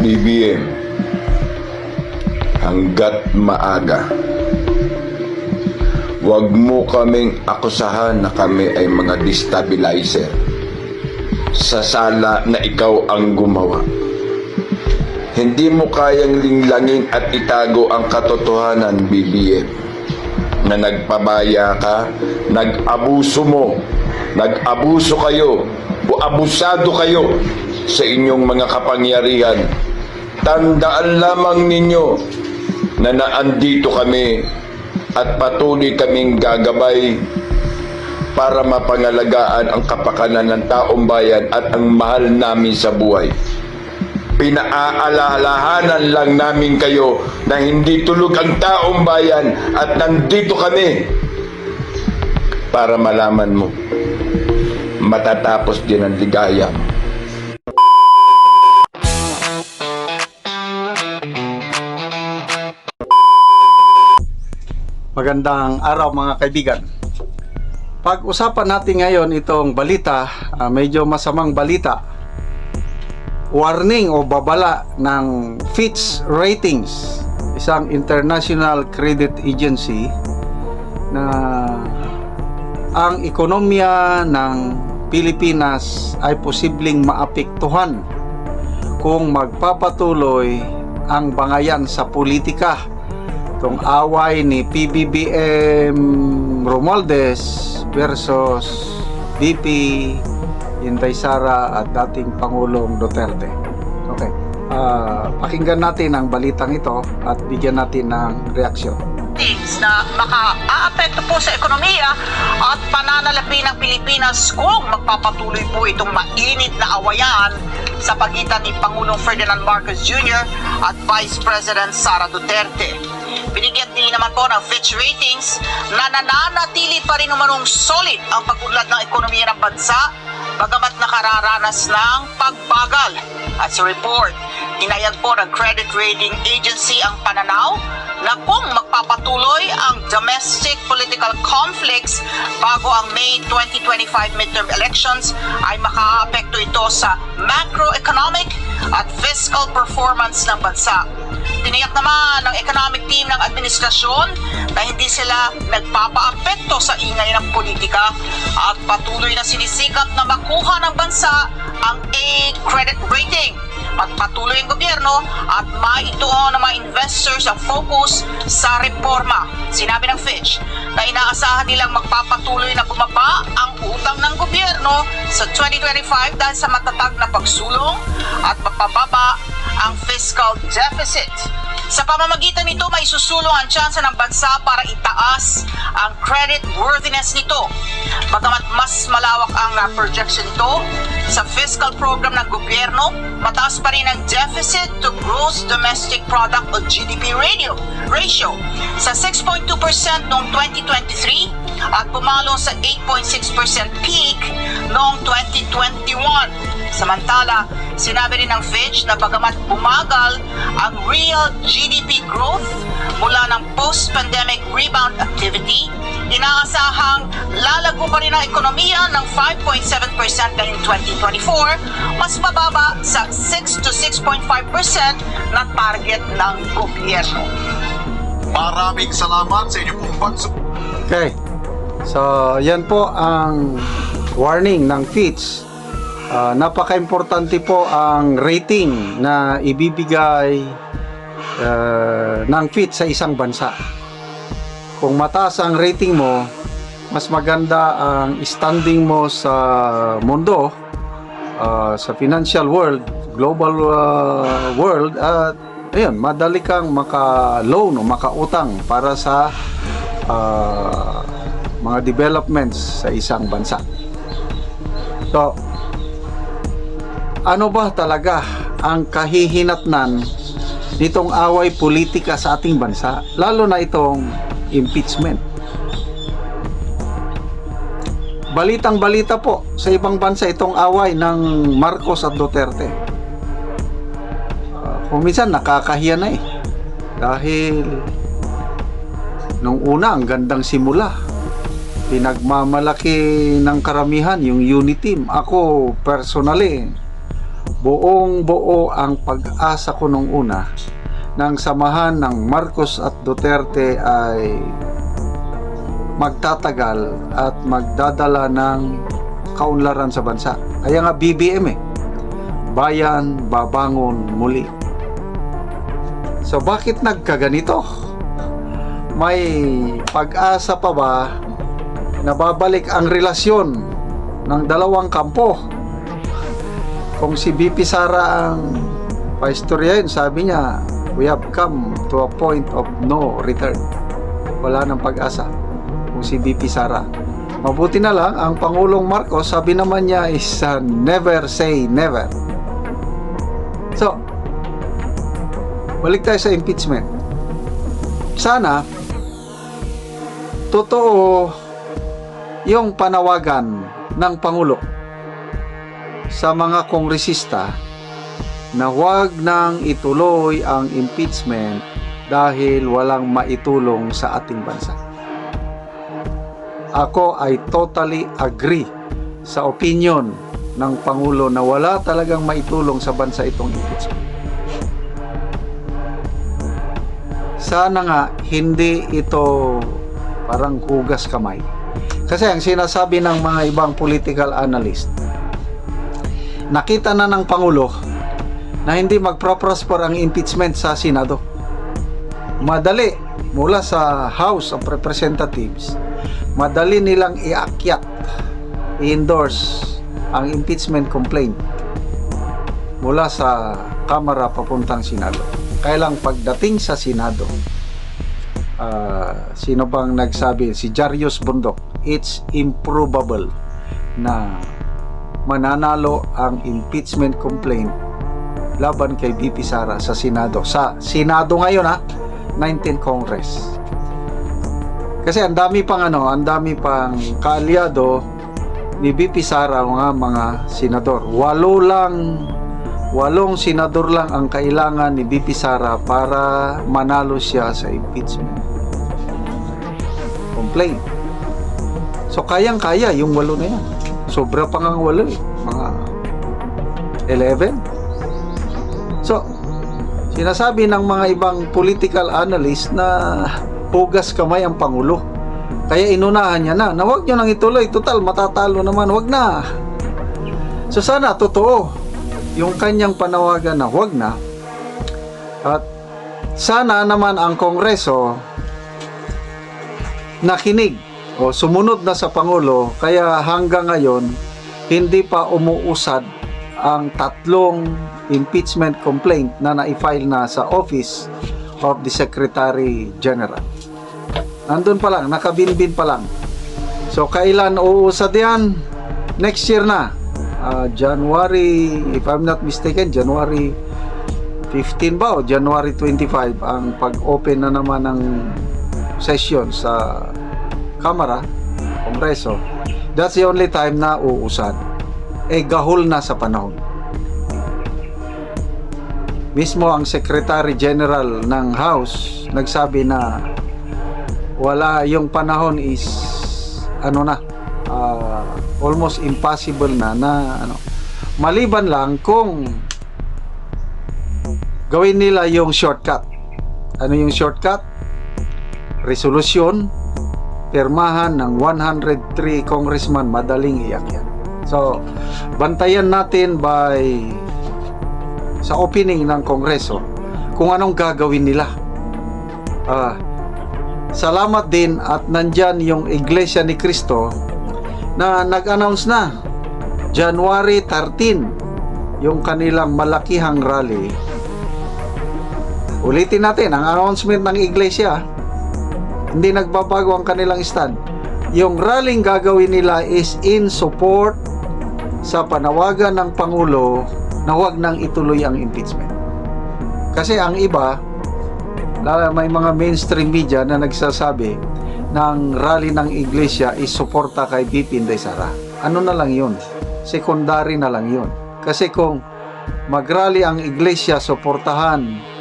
BBM, hanggat maaga, huwag mo kaming akusahan na kami ay mga destabilizer sa sala na ikaw ang gumawa. Hindi mo kayang linglangin at itago ang katotohanan, BBM, na nagpabaya ka, nag-abuso kayo o abusado kayo sa inyong mga kapangyarihan. Tandaan lamang ninyo na naandito kami at patuloy kaming gagabay para mapangalagaan ang kapakanan ng taong bayan at ang mahal namin sa buhay. Pinaaalalahanan lang namin kayo na hindi tulog ang taong bayan at nandito kami para malaman mo, matatapos din ang ligaya mo. Magandang araw mga kaibigan. Pag-usapan natin ngayon itong balita, medyo masamang balita. Warning o babala ng Fitch Ratings, isang international credit agency, na ang ekonomiya ng Pilipinas ay posibleng maapektuhan kung magpapatuloy ang bangayan sa politika. Itong away ni PBBM Romualdez versus VP Inday Sara at dating Pangulong Duterte. Okay. Pakinggan natin ang balitang ito at bigyan natin ng reaksyon. Things na maka-aapekto po sa ekonomiya at pananalapi ng Pilipinas kung magpapatuloy po itong mainit na awayan sa pagitan ni Pangulong Ferdinand Marcos Jr. at Vice President Sara Duterte. Binigyan din naman po ng Fitch Ratings na nananatili pa rin umanong solid ang pag-unlad ng ekonomiya ng bansa bagamat nakararanas ng pagbagal. At sa report, inayag po ng credit rating agency ang pananaw na kung magpapatuloy ang domestic political conflicts bago ang May 2025 midterm elections ay makaapekto ito sa macroeconomic at fiscal performance ng bansa. Tiniyak naman ng economic team ng administrasyon na hindi sila nagpapaapekto sa ingay ng politika at patuloy na sinisikap na makuha ng bansa ang A credit rating. Magpatuloy ang gobyerno at maituon ng mga investors ang focus sa reforma. Sinabi ng Fitch na inaasahan nilang magpapatuloy na bumaba ang utang ng gobyerno sa 2025 dahil sa matatag na pagsulong at mapababa ang fiscal deficit. Sa pamamagitan nito, may susulong ang tsansa ng bansa para itaas ang credit worthiness nito. Bagamat mas malawak ang projection nito sa fiscal program ng gobyerno, mataas pa rin ang deficit to gross domestic product o GDP ratio sa 6.2% noong 2023 at pumalo sa 8.6% peak noong 2021. Samantala, sinabi rin ng Fitch na bagamat bumagal ang real GDP growth mula ng post-pandemic rebound activity, inaasahang lalago pa rin ang ekonomiya ng 5.7% ngayong 2024, mas mababa sa 6 to 6.5% na target ng gobyerno. Maraming salamat sa inyo pong pagsuporta. Okay. So, yan po ang warning ng Fitch. Napaka-importante po ang rating na ibibigay ng Fitch sa isang bansa. Kung mataas ang rating mo, mas maganda ang standing mo sa mundo, sa financial world, global world, at ayun, madali kang maka-loan o maka-utang para sa mga developments sa isang bansa. So, ano ba talaga ang kahihinatnan nitong away politika sa ating bansa, lalo na itong impeachment? Balitang-balita po sa ibang bansa itong away ng Marcos at Duterte. Kung minsan nakakahiya na dahil nung una ang gandang simula, pinagmamalaki ng karamihan yung unity team. Ako personally, buong buo ang pag-asa ko nung una ng samahan ng Marcos at Duterte ay magtatagal at magdadala ng kaunlaran sa bansa. Kaya nga BBM Bayan Babangon Muli. So bakit nagkaganito? May pag-asa pa ba na babalik ang relasyon ng dalawang kampo? Kung si BP Sara ang paistoryahin, sabi niya, we have come to a point of no return. Wala nang pag-asa kung si BP Sara. Mabuti na lang ang Pangulong Marcos, sabi naman niya is never say never. So, balik tayo sa impeachment. Sana totoo yung panawagan ng Pangulo sa mga kongresista na huwag nang ituloy ang impeachment dahil walang maitulong sa ating bansa. Ako ay totally agree sa opinion ng Pangulo na wala talagang maitulong sa bansa itong impeachment. Sana nga hindi ito parang hugas kamay. Kasi ang sinasabi ng mga ibang political analyst, nakita na ng Pangulo na hindi magpro-prosper ang impeachment sa Senado. Madali mula sa House of Representatives, madali nilang iakyat, i-endorse ang impeachment complaint mula sa Kamara papuntang Senado. Kaya lang pagdating sa Senado, sino bang nagsabi? Si Jarius Bundok, it's improbable na mananalo ang impeachment complaint laban kay BP Sara sa Senado. Sa Senado ngayon 19 Congress. Kasi ang dami pang kaalyado ni BP Sara mga senador. Walong senador lang ang kailangan ni BP Sara para manalo siya sa impeachment complaint. So kayang-kaya yung 8 na yan. Sobra pa nga 8 mga 11. So, sinasabi ng mga ibang political analyst na hugas kamay ang Pangulo. Kaya inunahan niya na huwag nyo nang ituloy. Total, matatalo naman. Huwag na. So, sana totoo yung kanyang panawagan na huwag na. At sana naman ang Kongreso nakinig o sumunod na sa Pangulo. Kaya hanggang ngayon, hindi pa umuusad ang 3 impeachment complaint na na-file na sa Office of the Secretary General. Nandun pa lang, nakabinbin pa lang. So, kailan uusad yan? Next year na. January, if I'm not mistaken, January 15 ba o January 25 ang pag-open na naman ng session sa Kamara, Kongreso. That's the only time na uusad. Gahol na sa panahon. Mismo ang Secretary General ng House nagsabi na wala, yung panahon is almost impossible na maliban lang kung gawin nila yung shortcut. Ano yung shortcut? Resolution, pirmahan ng 103 congressman, madaling iakyat. So, bantayan natin sa opening ng Kongreso kung anong gagawin nila. Salamat din at nandyan yung Iglesia ni Cristo na nag-announce na January 13 yung kanilang malakihang rally. Ulitin natin ang announcement ng Iglesia. Hindi nagbabago ang kanilang stand. Yung rallying gagawin nila is in support sa panawagan ng Pangulo na huwag nang ituloy ang impeachment. Kasi ang iba, may mga mainstream media na nagsasabi ng rally ng Iglesia is suporta kay BP Inday Sara. Ano na lang yun? Secondary na lang yun. Kasi kung mag-rally ang Iglesia, suportahan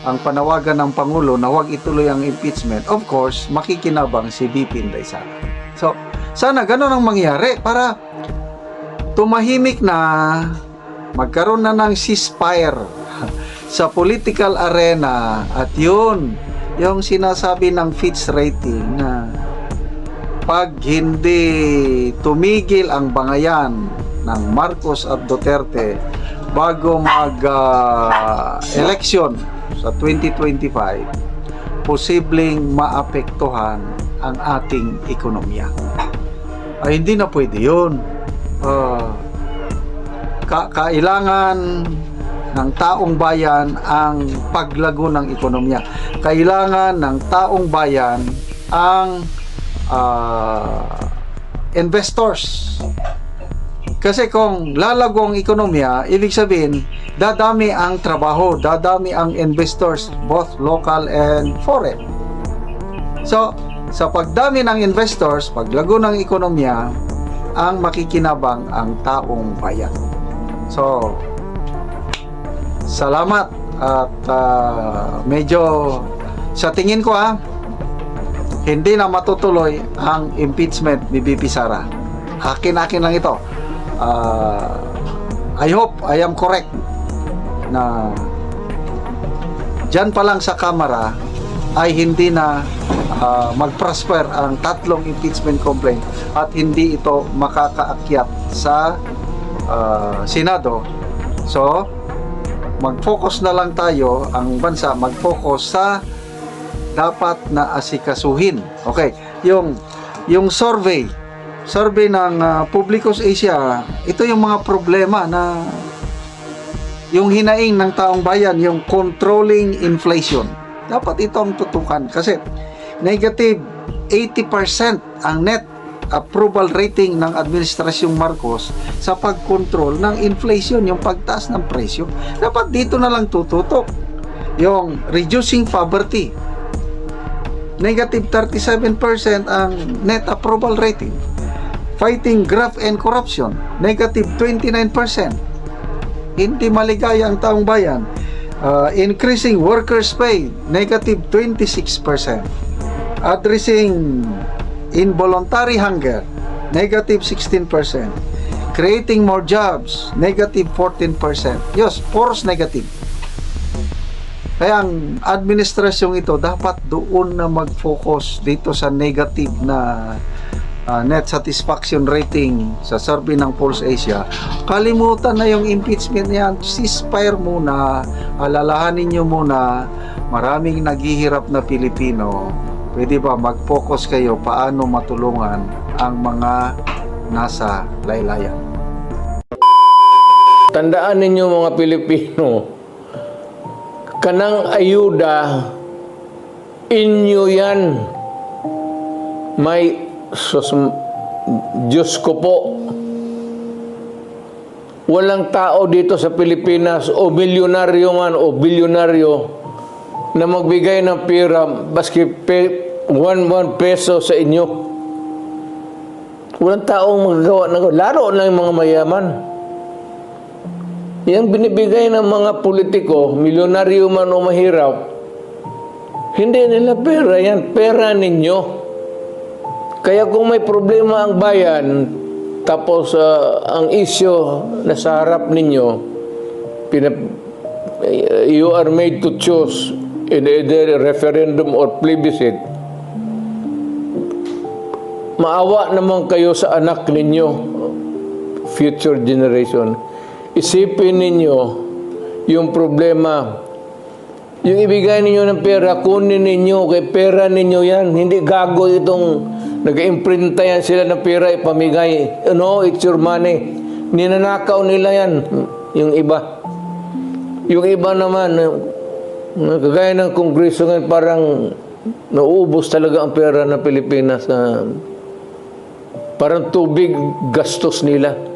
ang panawagan ng Pangulo na huwag ituloy ang impeachment, of course, makikinabang si BP Inday Sara. So, sana ganun ang mangyari para tumahimik na magkaroon na ng ceasefire sa political arena, at yun yung sinasabi ng Fitch rating na pag hindi tumigil ang bangayan ng Marcos at Duterte bago mag-election sa 2025, posibleng maapektuhan ang ating ekonomiya. Ay, hindi na pwede yun. Kailangan ng taong bayan ang paglago ng ekonomiya. Kailangan ng taong bayan ang investors. Kasi kung lalago ang ekonomiya, ibig sabihin, dadami ang trabaho, dadami ang investors, both local and foreign. So, sa pagdami ng investors, paglago ng ekonomiya, ang makikinabang ang taong bayan. So, salamat at medyo sa tingin ko hindi na matutuloy ang impeachment ni BP Sara. Akin lang ito. I hope I am correct na dyan pa lang sa Kamara ay hindi na mag-prosper ang tatlong impeachment complaint at hindi ito makakaakyat sa Senado. So, mag-focus na lang tayo, ang bansa mag-focus sa dapat na asikasuhin. Okay, yung survey ng Publicus Asia, ito yung mga problema na yung hinaing ng taong bayan, yung controlling inflation. Dapat itong tutukan kasi negative 80% ang net approval rating ng Administrasyong Marcos sa pagkontrol ng inflation, yung pagtaas ng presyo. Dapat dito na lang tututok. Yung reducing poverty, negative 37% ang net approval rating. Fighting graft and corruption, negative 29%. Hindi maligaya ang taong bayan. Increasing workers' pay, negative 26%. Addressing involuntary hunger, negative 16%. Creating more jobs, negative 14%. Yes, force negative. Kaya ang administrasyong ito dapat doon na mag-focus dito sa negative na net satisfaction rating sa survey ng Pulse Asia. Kalimutan na yung impeachment niyan. Ceasefire muna. Alalahanin nyo muna, maraming naghihirap na Pilipino. Pwede ba mag-focus kayo paano matulungan ang mga nasa laylayan? Tandaan ninyo mga Pilipino, kanang ayuda, inyo yan. May Diyos ko po, walang tao dito sa Pilipinas o milyonaryo man o bilyonaryo na magbigay ng pera baski 1 peso sa inyo. Walang taong magagawa ng laro na yung mga mayaman. Yang binibigay ng mga politiko, milyonaryo man o mahirap, hindi nila pera yan, pera ninyo. Kaya kung may problema ang bayan, tapos ang issue na sa harap ninyo, you are made to choose in either referendum or plebiscite, maawa naman kayo sa anak ninyo, future generation. Isipin ninyo yung problema. Yung ibigay ninyo ng pera, kunin ninyo, kay pera ninyo yan. Hindi gago itong nag-imprinta yan sila ng pera, ipamigay. No, it's your money. Ninanakaw nila yan, yung iba. Yung iba naman, kagaya ng Kongreso ngayon, parang nauubos talaga ang pera ng Pilipinas. Parang tubig gastos nila.